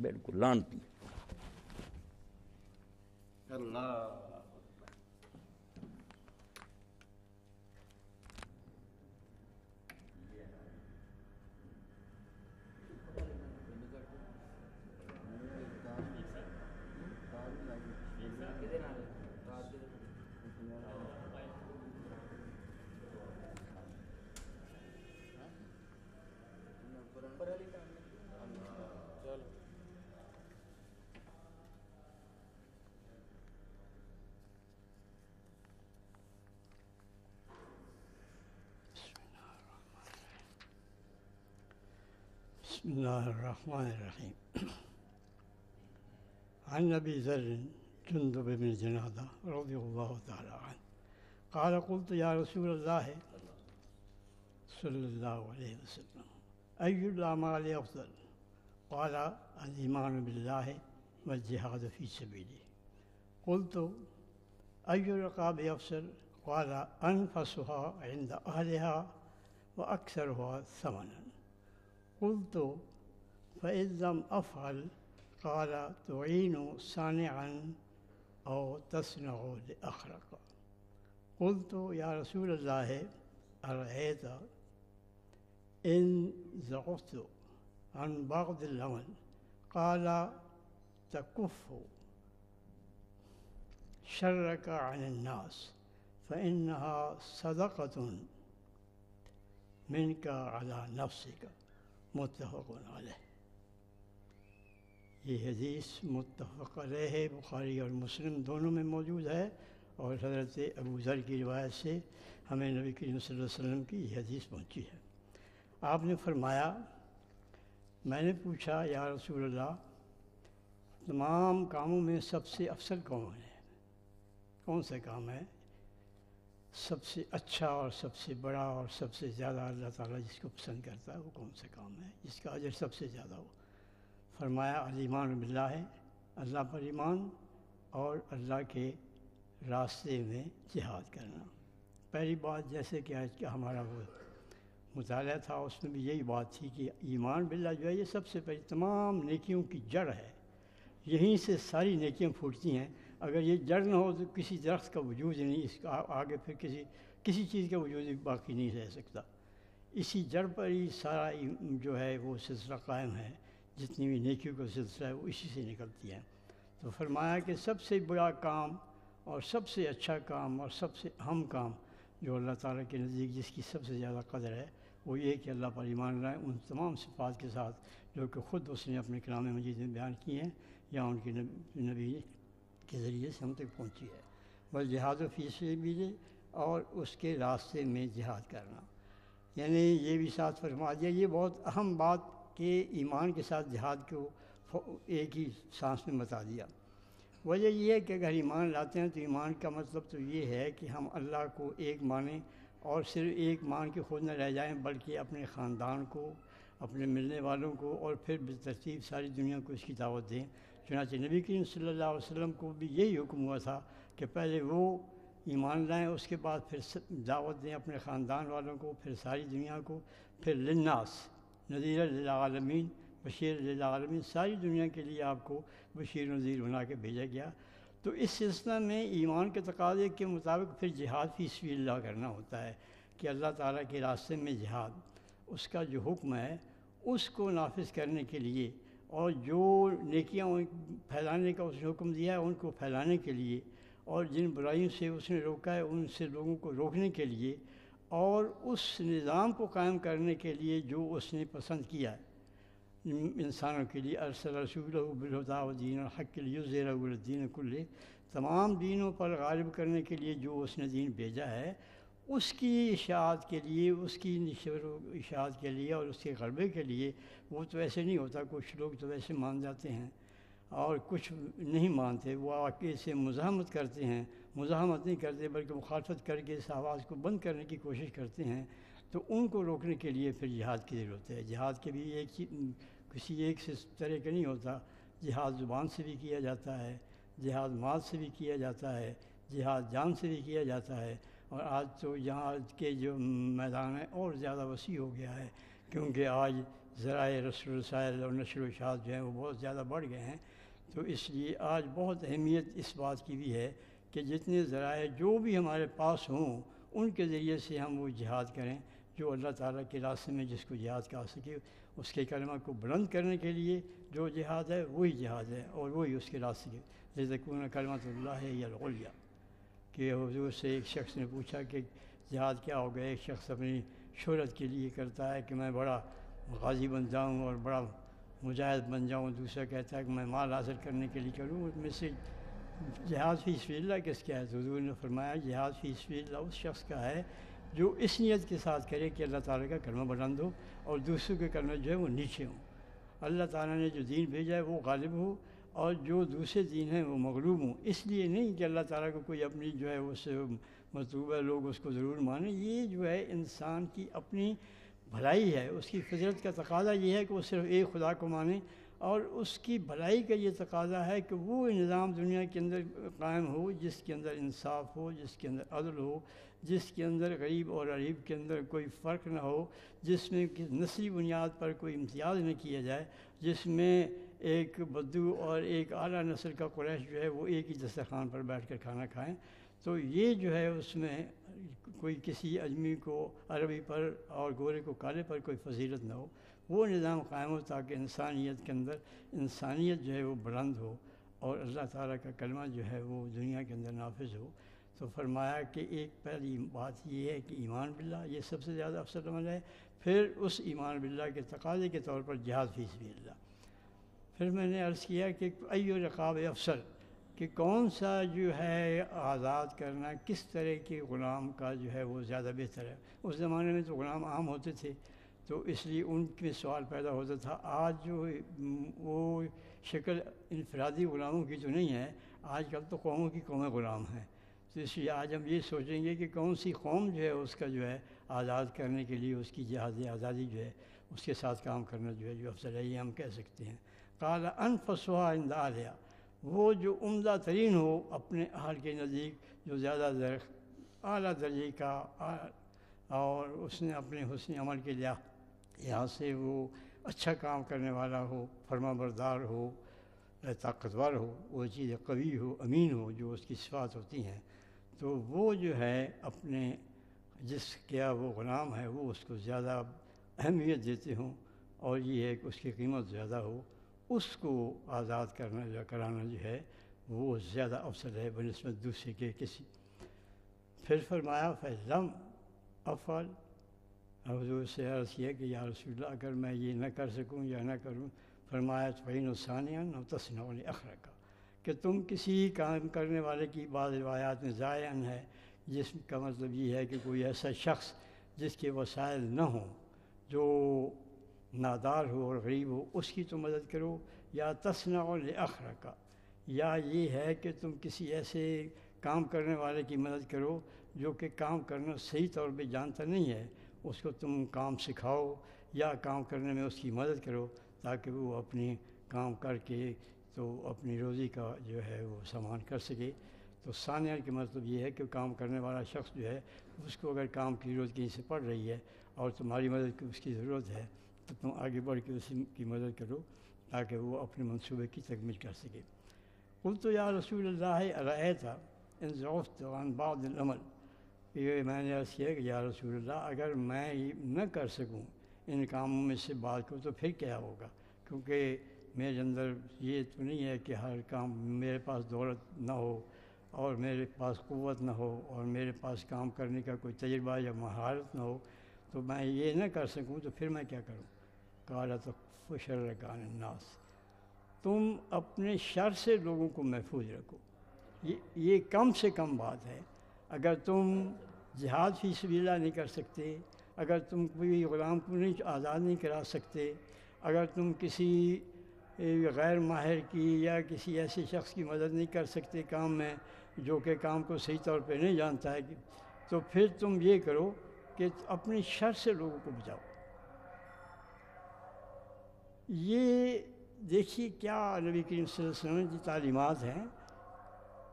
بالکل لانتی. اللہ بسم الله الرحمن الرحيم. عن أبي ذر جندب بن جنادة رضي الله تعالى عنه قال قلت يا رسول الله صلى الله عليه وسلم أي الأعمال أفضل؟ قال الإيمان بالله والجهاد في سبيله. قلت أي الرقاب أفضل؟ قال أنفسها عند أهلها وأكثرها ثمنا. قلت فإن لم أفعل؟ قال تعين صانعا أو تصنع لأخرق. قلت يا رسول الله أرأيت إن ضعفت عن بعض العمل؟ قال تكف شرك عن الناس فإنها صدقة منك على نفسك. متفق علیہ. یہ حدیث متفق علیہ ہے، بخاری اور مسلم دونوں میں موجود ہے، اور حضرت ابو ذر کی روایت سے ہمیں نبی کریم صلی اللہ علیہ وسلم کی یہ حدیث پہنچی ہے. آپ نے فرمایا، میں نے پوچھا یا رسول اللہ، تمام کاموں میں سب سے افضل کون ہے؟ کون سے کام ہے سب سے اچھا اور سب سے بڑا اور سب سے زیادہ اللہ تعالیٰ جس کو پسند کرتا ہے وہ کون سے کام ہے جس کا اجر سب سے زیادہ ہو؟ فرمایا الایمان باللہ ہے، اللہ پر ایمان اور اللہ کے راستے میں جہاد کرنا. پہلی بات جیسے کہ آج کا ہمارا وہ مطالعہ تھا اس میں بھی یہی بات تھی کہ ایمان باللہ جو ہے یہ سب سے پہلے تمام نیکیوں کی جڑ ہے، یہیں سے ساری نیکیاں پھوٹتی ہیں. اگر یہ جڑ نہ ہو تو کسی درخت کا وجود ہی نہیں، اس کا آگے پھر کسی چیز کا وجود باقی نہیں رہ سکتا. اسی جڑ پر ہی سارا جو ہے وہ سلسلہ قائم ہے، جتنی بھی نیکیوں کا سلسلہ ہے وہ اسی سے نکلتی ہے. تو فرمایا کہ سب سے بڑا کام اور سب سے اچھا کام اور سب سے اہم کام جو اللہ تعالیٰ کے نزدیک جس کی سب سے زیادہ قدر ہے وہ یہ کہ اللہ پر ایمان لائیں ان تمام صفات کے ساتھ جو کہ خود اس نے اپنے کلام مجید میں بیان کی ہیں یا ان کے نبی کے ذریعے سے ہم تک پہنچی ہے. بس جہاد و فی سبیلہ اور اس کے راستے میں جہاد کرنا، یعنی یہ بھی ساتھ فرما دیا. یہ بہت اہم بات کہ ایمان کے ساتھ جہاد کو ایک ہی سانس میں بتا دیا. وجہ یہ ہے کہ اگر ایمان لاتے ہیں تو ایمان کا مطلب تو یہ ہے کہ ہم اللہ کو ایک مانیں، اور صرف ایک مان کے خود نہ رہ جائیں بلکہ اپنے خاندان کو، اپنے ملنے والوں کو اور پھر بالترتیب ساری دنیا کو اس کی دعوت دیں. چنانچہ نبی کریم صلی اللہ علیہ وسلم کو بھی یہی حکم ہوا تھا کہ پہلے وہ ایمان لائیں، اس کے بعد پھر دعوت دیں اپنے خاندان والوں کو، پھر ساری دنیا کو، پھر للناس نذیر للعالمین بشیر للعالمین، ساری دنیا کے لیے آپ کو بشیر و نذیر بنا کے بھیجا گیا. تو اس سلسلہ میں ایمان کے تقاضے کے مطابق پھر جہاد فی سبیل اللہ کرنا ہوتا ہے کہ اللہ تعالیٰ کے راستے میں جہاد، اس کا جو حکم ہے اس کو نافذ کرنے کے لیے، اور جو نیکیاں پھیلانے کا اس نے حکم دیا ہے ان کو پھیلانے کے لیے، اور جن برائیوں سے اس نے روکا ہے ان سے لوگوں کو روکنے کے لیے، اور اس نظام کو قائم کرنے کے لیے جو اس نے پسند کیا ہے انسانوں کے لیے. ارسل رسولہ بالہدی ودین الحق لیظہرہ علی الدین کلہ، تمام دینوں پر غالب کرنے کے لیے جو اس نے دین بھیجا ہے اس کی اشاعت کے لیے، اس کی نشر و اشاعت کے لیے اور اس کے غلبے کے لیے. وہ تو ایسے نہیں ہوتا، کچھ لوگ تو ویسے مان جاتے ہیں اور کچھ نہیں مانتے، وہ واقعے سے مزاحمت کرتے ہیں. مزاحمت نہیں کرتے بلکہ مخالفت کر کے اس آواز کو بند کرنے کی کوشش کرتے ہیں. تو ان کو روکنے کے لیے پھر جہاد کی ضرورت ہے. جہاد کے بھی کسی ایک سے طرح کا نہیں ہوتا. جہاد زبان سے بھی کیا جاتا ہے، جہاد مال سے بھی کیا جاتا ہے، جہاد جان سے بھی کیا جاتا ہے. اور آج تو جہاد کے جو میدان ہے اور زیادہ وسیع ہو گیا ہے، کیونکہ آج ذرائع رسل رسائل اور نشر و اشاعت جو ہیں وہ بہت زیادہ بڑھ گئے ہیں، تو اس لیے آج بہت اہمیت اس بات کی بھی ہے کہ جتنے ذرائع جو بھی ہمارے پاس ہوں ان کے ذریعے سے ہم وہ جہاد کریں جو اللہ تعالیٰ کے راستے میں جس کو جہاد کہا سکے، اس کے کلمہ کو بلند کرنے کے لیے جو جہاد ہے وہی جہاد ہے، اور وہی اس کے راستے کے لتکون کلمۃ اللہ ہی العلیٰ۔ کہ حضور سے ایک شخص نے پوچھا کہ جہاد کیا ہو گیا؟ ایک شخص اپنی شہرت کے لیے کرتا ہے کہ میں بڑا غازی بن جاؤں اور بڑا مجاہد بن جاؤں، دوسرا کہتا ہے کہ میں مال حاصل کرنے کے لیے کروں، اس میں سے جہاد فی سبیل اللہ کس کا ہے؟ تو حضور نے فرمایا جہاد فی سبیل اللہ اس شخص کا ہے جو اس نیت کے ساتھ کرے کہ اللہ تعالیٰ کا کلمہ بلند ہو اور دوسروں کے کلمہ جو ہے وہ نیچے ہوں، اللہ تعالیٰ نے جو دین بھیجا ہے وہ غالب ہو اور جو دوسرے دین ہیں وہ مغلوب ہوں۔ اس لیے نہیں کہ اللہ تعالیٰ کو کوئی اپنی جو ہے اس سے مطلوب ہے لوگ اس کو ضرور مانیں، یہ جو ہے انسان کی اپنی بھلائی ہے، اس کی فطرت کا تقاضا یہ ہے کہ وہ صرف ایک خدا کو مانے، اور اس کی بھلائی کا یہ تقاضا ہے کہ وہ نظام دنیا کے اندر قائم ہو جس کے اندر انصاف ہو، جس کے اندر عدل ہو، جس کے اندر غریب اور غریب کے اندر کوئی فرق نہ ہو، جس میں نسلی بنیاد پر کوئی امتیاز نہ کیا جائے، جس میں ایک بدو اور ایک اعلیٰ نسل کا قریش جو ہے وہ ایک ہی دسترخوان پر بیٹھ کر کھانا کھائیں۔ تو یہ جو ہے اس میں کوئی کسی اجمی کو عربی پر اور گورے کو کالے پر کوئی فضیلت نہ ہو، وہ نظام قائم ہو تاکہ انسانیت کے اندر انسانیت جو ہے وہ بلند ہو اور اللہ تعالیٰ کا کلمہ جو ہے وہ دنیا کے اندر نافذ ہو۔ تو فرمایا کہ ایک پہلی بات یہ ہے کہ ایمان باللہ یہ سب سے زیادہ افضل عمل ہے، پھر اس ایمان باللہ کے تقاضے کے طور پر جہاد فی سبیل اللہ۔ پھر میں نے عرض کیا کہ ایو رقاب افضل، کہ کون سا جو ہے آزاد کرنا کس طرح کے غلام کا جو ہے وہ زیادہ بہتر ہے۔ اس زمانے میں تو غلام عام ہوتے تھے تو اس لیے ان میں سوال پیدا ہوتا تھا۔ آج جو وہ شکل انفرادی غلاموں کی تو نہیں ہے، آج کل تو قوموں کی قومیں غلام ہیں، تو اس لیے آج ہم یہ سوچیں گے کہ کون سی قوم جو ہے اس کا جو ہے آزاد کرنے کے لیے اس کی جہاد آزادی جو ہے اس کے ساتھ کام کرنا جو ہے جو افضل ہے، یہ ہم کہہ سکتے ہیں۔ قال انفسها عند اہلها، وہ جو عمدہ ترین ہو اپنے اہل کے نزدیک، جو زیادہ اعلیٰ درجے کا اور اس نے اپنے حسن عمل کے لحاظ سے وہ اچھا کام کرنے والا ہو، فرما بردار ہو، طاقتور ہو، وہ چیز قوی ہو، امین ہو، جو اس کی صفات ہوتی ہیں، تو وہ جو ہے اپنے جس کیا وہ غلام ہے وہ اس کو زیادہ اہمیت دیتے ہوں، اور یہ ہے کہ اس کی قیمت زیادہ ہو، اس کو آزاد کرنا یا کرانا جو ہے وہ زیادہ افضل ہے بنسبت دوسرے کے کسی۔ پھر فرمایا فَلَمْ افعل، حضور سے عرض کیا کہ یا رسول اللہ اگر میں یہ نہ کر سکوں یا نہ کروں، فرمایا فَإِنُّ ثَانِيًا أَوْ تَصْنَعُ لِأَخْرَكَ، کہ تم کسی کام کرنے والے کی بعض روایات میں زائن ہے، جس کا مطلب یہ ہے کہ کوئی ایسا شخص جس کے وسائل نہ ہوں، جو نادار ہو اور غریب ہو، اس کی تو مدد کرو، یا تصنع لأخرک، یا یہ ہے کہ تم کسی ایسے کام کرنے والے کی مدد کرو جو کہ کام کرنا صحیح طور پہ جانتا نہیں ہے، اس کو تم کام سکھاؤ یا کام کرنے میں اس کی مدد کرو تاکہ وہ اپنی کام کر کے تو اپنی روزی کا جو ہے وہ سامان کر سکے۔ تو ثانیہ کا مطلب یہ ہے کہ کام کرنے والا شخص جو ہے اس کو اگر کام کی ضرورت کہیں سے پڑ رہی ہے اور تمہاری مدد کی اس کی ضرورت ہے تو تم آگے بڑھ کے اس کی مدد کرو تاکہ وہ اپنے منصوبے کی تکمیل کر سکے۔ قلت یا رسول اللہ ارأیت ان ضعفت عن بعض العمل، یہ میں نے عرض کیا کہ یا رسول اللہ اگر میں نہ کر سکوں ان کاموں میں سے بات کو تو پھر کیا ہوگا، کیونکہ میرے اندر یہ تو نہیں ہے کہ ہر کام میرے پاس دولت نہ ہو اور میرے پاس قوت نہ ہو اور میرے پاس کام کرنے کا کوئی تجربہ یا مہارت نہ ہو، تو میں یہ نہ کر سکوں تو پھر میں کیا کروں؟ قال تکف شرک عن الناس، تم اپنے شر سے لوگوں کو محفوظ رکھو۔ یہ کم سے کم بات ہے۔ اگر تم جہاد فی سبیل اللہ نہیں کر سکتے، اگر تم کوئی غلام کو نہیں آزاد نہیں کرا سکتے، اگر تم کسی غیر ماہر کی یا کسی ایسے شخص کی مدد نہیں کر سکتے کام میں جو کہ کام کو صحیح طور پہ نہیں جانتا ہے، تو پھر تم یہ کرو کہ اپنے شر سے لوگوں کو بچاؤ۔ یہ دیکھیے کیا نبی کریم صلی اللہ علیہ وسلم کی تعلیمات ہیں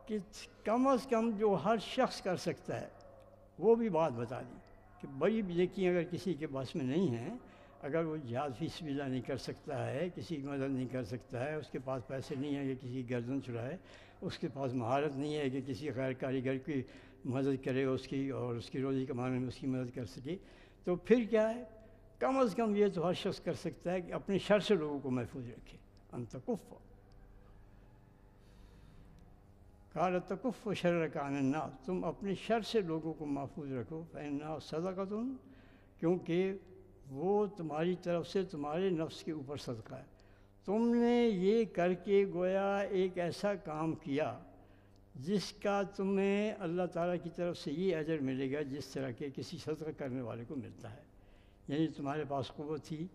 کہ کم از کم جو ہر شخص کر سکتا ہے وہ بھی بات بتا دی کہ بڑی دیکھیے اگر کسی کے بس میں نہیں ہے، اگر وہ جہاد فی سبیل اللہ نہیں کر سکتا ہے، کسی کی مدد نہیں کر سکتا ہے، اس کے پاس پیسے نہیں ہیں کہ کسی کی گردن چھڑائے، اس کے پاس مہارت نہیں ہے کہ کسی غیر کاریگر کی مدد کرے اس کی اور اس کی روزی کمانے میں اس کی مدد کر سکے، تو پھر کیا ہے؟ کم از کم یہ تو ہر شخص کر سکتا ہے کہ اپنے شر سے لوگوں کو محفوظ رکھے۔ انت کف قال تکف شرک عن الناس، تم اپنے شر سے لوگوں کو محفوظ رکھو، فإنها صدقۃ، کیونکہ وہ تمہاری طرف سے تمہارے نفس کے اوپر صدقہ ہے۔ تم نے یہ کر کے گویا ایک ایسا کام کیا جس کا تمہیں اللہ تعالیٰ کی طرف سے یہ اجر ملے گا جس طرح کے کسی صدقہ کرنے والے کو ملتا ہے۔ یعنی تمہارے پاس قوت تھی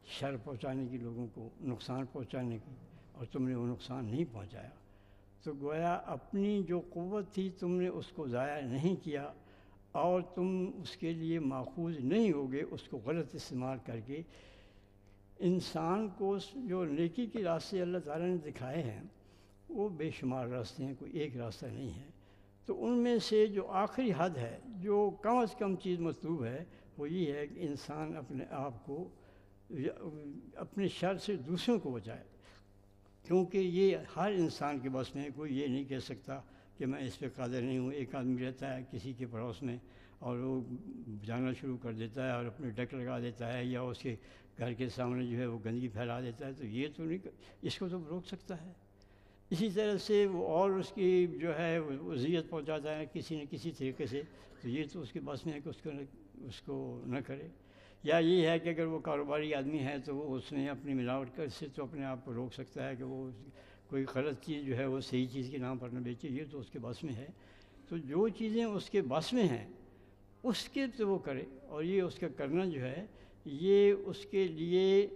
شر پہنچانے کی، لوگوں کو نقصان پہنچانے کی، اور تم نے وہ نقصان نہیں پہنچایا، تو گویا اپنی جو قوت تھی تم نے اس کو ضائع نہیں کیا، اور تم اس کے لیے ماخوذ نہیں ہوگے اس کو غلط استعمال کر کے۔ انسان کو جو نیکی کے راستے اللہ تعالیٰ نے دکھائے ہیں وہ بے شمار راستے ہیں، کوئی ایک راستہ نہیں ہے، تو ان میں سے جو آخری حد ہے، جو کم از کم چیز مطلوب ہے، وہ یہ ہے کہ انسان اپنے آپ کو اپنے شر سے دوسروں کو بچائے، کیونکہ یہ ہر انسان کے بس میں، کوئی یہ نہیں کہہ سکتا کہ میں اس پہ قادر نہیں ہوں۔ ایک آدمی رہتا ہے کسی کے پڑوس میں اور وہ جانا شروع کر دیتا ہے اور اپنے ڈک لگا دیتا ہے، یا اس کے گھر کے سامنے جو ہے وہ گندگی پھیلا دیتا ہے، تو یہ تو نہیں، اس کو تو روک سکتا ہے۔ اسی طرح سے وہ اور اس کی جو ہے وہ اذیت پہنچاتا ہے کسی نہ کسی طریقے سے، تو یہ تو اس کے بس میں ہے کہ اس کو نہ کرے۔ یا یہ ہے کہ اگر وہ کاروباری آدمی ہے تو وہ اس میں اپنی ملاوٹ کر سے تو اپنے آپ کو روک سکتا ہے کہ وہ کوئی غلط چیز جو ہے وہ صحیح چیز کے نام پر نہ بیچے، یہ تو اس کے بس میں ہے۔ تو جو چیزیں اس کے بس میں ہیں اس کے تو وہ کرے، اور یہ اس کا کرنا جو ہے یہ اس کے لیے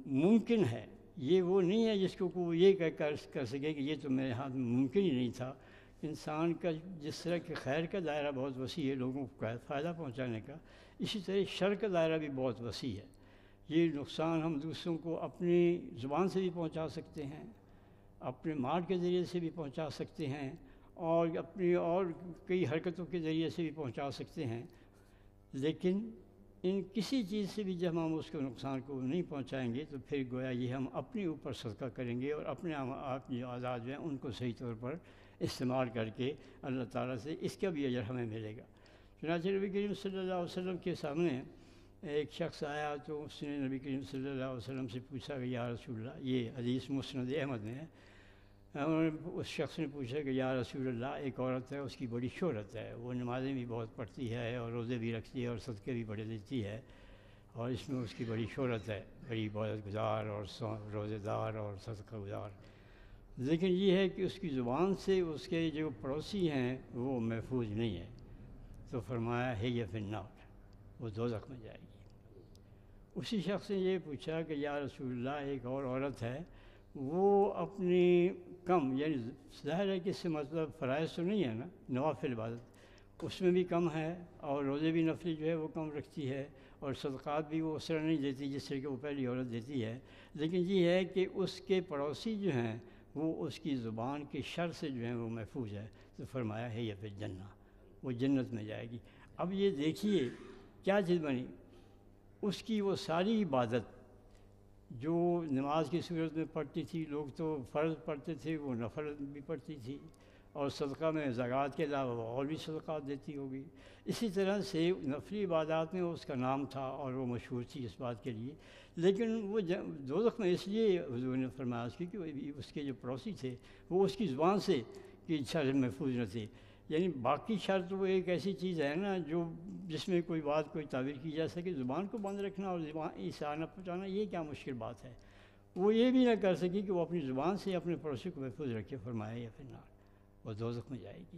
ممکن ہے، یہ وہ نہیں ہے جس کو وہ یہ کر سکے کہ یہ تو میرے ہاتھ میں ممکن ہی نہیں تھا۔ انسان کا جس طرح کہ خیر کا دائرہ بہت وسیع ہے لوگوں کو فائدہ پہنچانے کا، اسی طرح شر کا دائرہ بھی بہت وسیع ہے۔ یہ نقصان ہم دوسروں کو اپنی زبان سے بھی پہنچا سکتے ہیں، اپنے مال کے ذریعے سے بھی پہنچا سکتے ہیں، اور اپنی اور کئی حرکتوں کے ذریعے سے بھی پہنچا سکتے ہیں، لیکن ان کسی چیز سے بھی جب ہم اس کو نقصان کو نہیں پہنچائیں گے تو پھر گویا یہ ہم اپنے اوپر صدقہ کریں گے، اور اپنے آپ جو آزاد جو ہیں ان کو صحیح طور پر استعمال کر کے اللہ تعالیٰ سے اس کا بھی اجر ہمیں ملے گا۔ چنانچہ نبی کریم صلی اللہ علیہ وسلم کے سامنے ایک شخص آیا تو اس نے نبی کریم صلی اللہ علیہ وسلم سے پوچھا کہ یا رسول اللہ، یہ حدیث مسند احمد میں ہے، اس شخص نے پوچھا کہ یا رسول اللہ، ایک عورت ہے اس کی بڑی شہرت ہے، وہ نمازیں بھی بہت پڑھتی ہے اور روزے بھی رکھتی ہے اور صدقے بھی بڑے دیتی ہے، اور اس میں اس کی بڑی شہرت ہے، بڑی عبادت گزار اور روزے دار اور صدقہ گزار، لیکن یہ ہے کہ اس کی زبان سے اس کے جو پڑوسی ہیں وہ محفوظ نہیں ہے، تو فرمایا ہے یہ فی النار، وہ دوزخ میں جائے گی۔ اسی شخص نے یہ پوچھا کہ یا رسول اللہ، ایک اور عورت ہے، وہ اپنی کم، یعنی ظاہر ہے کہ اس سے مطلب فرائض تو نہیں ہے نا، نوافل عبادت اس میں بھی کم ہے، اور روزے بھی نفلی جو ہے وہ کم رکھتی ہے، اور صدقات بھی وہ اس طرح نہیں دیتی جس طرح کہ وہ پہلی عورت دیتی ہے، لیکن یہ ہے کہ اس کے پڑوسی جو ہیں وہ اس کی زبان کے شر سے جو ہیں وہ محفوظ ہے، تو فرمایا ہے یہ پھر جنہ، وہ جنت میں جائے گی۔ اب یہ دیکھیے کیا چیز بنی، اس کی وہ ساری عبادت جو نماز کی صورت میں پڑھتی تھی، لوگ تو فرض پڑھتے تھے، وہ نفل بھی پڑھتی تھی، اور صدقہ میں زکوٰۃ کے علاوہ وہ اور بھی صدقات دیتی ہوگی، اسی طرح سے نفلی عبادات میں اس کا نام تھا اور وہ مشہور تھی اس بات کے لیے، لیکن وہ دوزخ میں اس لیے حضور نے فرمایا اس کی کہ اس کے جو پڑوسی تھے وہ اس کی زبان سے کی شر سے محفوظ نہ تھے۔ یعنی باقی شر تو وہ ایک ایسی چیز ہے نا جو جس میں کوئی بات کوئی تعبیر کی جا سکے، زبان کو بند رکھنا اور زبان اشارہ نہ پہنچانا یہ کیا مشکل بات ہے، وہ یہ بھی نہ کر سکی کہ وہ اپنی زبان سے اپنے پڑوسی کو محفوظ رکھے، فرمایا یا فی النار، وہ دوزخ میں جائے گی۔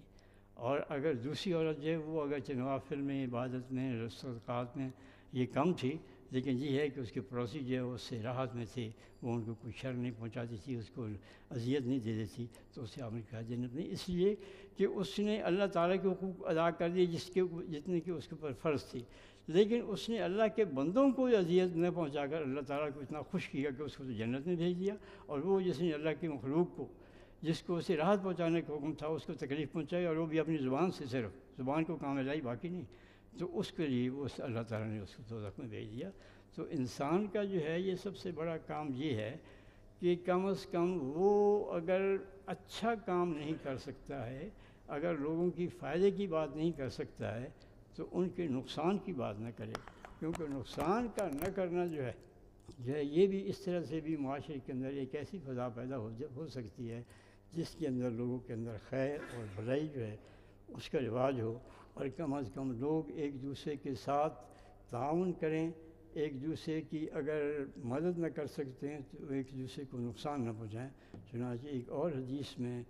اور اگر دوسری عورت جو ہے وہ اگرچہ نوافل میں، عبادت میں، صدقات میں یہ کم تھی، لیکن یہ ہے کہ اس کے پڑوسی جو ہے اس سے راحت میں تھے، وہ ان کو کوئی شر نہیں پہنچاتی تھی، اس کو اذیت نہیں دے دیتی، تو اسے آپ نے کہا جنت نہیں، اس لیے کہ اس نے اللہ تعالیٰ کے حقوق ادا کر دیے جتنے کہ اس کے اوپر فرض تھی، لیکن اس نے اللہ کے بندوں کو اذیت نہ پہنچا کر اللہ تعالیٰ کو اتنا خوش کیا کہ اس کو تو جنت میں بھیج دیا، اور وہ جس نے اللہ کی مخلوق کو، جس کو اسے راحت پہنچانے کا حکم تھا، اس کو تکلیف پہنچائی، اور وہ بھی اپنی زبان سے، صرف زبان کو کام لائی باقی نہیں، تو اس کے لیے وہ اللہ تعالیٰ نے اس کو دوزخ میں بھیج دیا۔ تو انسان کا جو ہے یہ سب سے بڑا کام یہ ہے کہ کم از کم وہ اگر اچھا کام نہیں کر سکتا ہے، اگر لوگوں کی فائدے کی بات نہیں کر سکتا ہے، تو ان کے نقصان کی بات نہ کرے، کیونکہ نقصان کا نہ کرنا جو ہے یہ بھی اس طرح سے بھی معاشرے کے اندر ایک ایسی فضا پیدا ہو سکتی ہے جس کے اندر لوگوں کے اندر خیر اور بھلائی جو ہے اس کا رواج ہو، اور کم از کم لوگ ایک دوسرے کے ساتھ تعاون کریں، ایک دوسرے کی اگر مدد نہ کر سکتے ہیں تو ایک دوسرے کو نقصان نہ پہنچائیں۔ چنانچہ ایک اور حدیث میں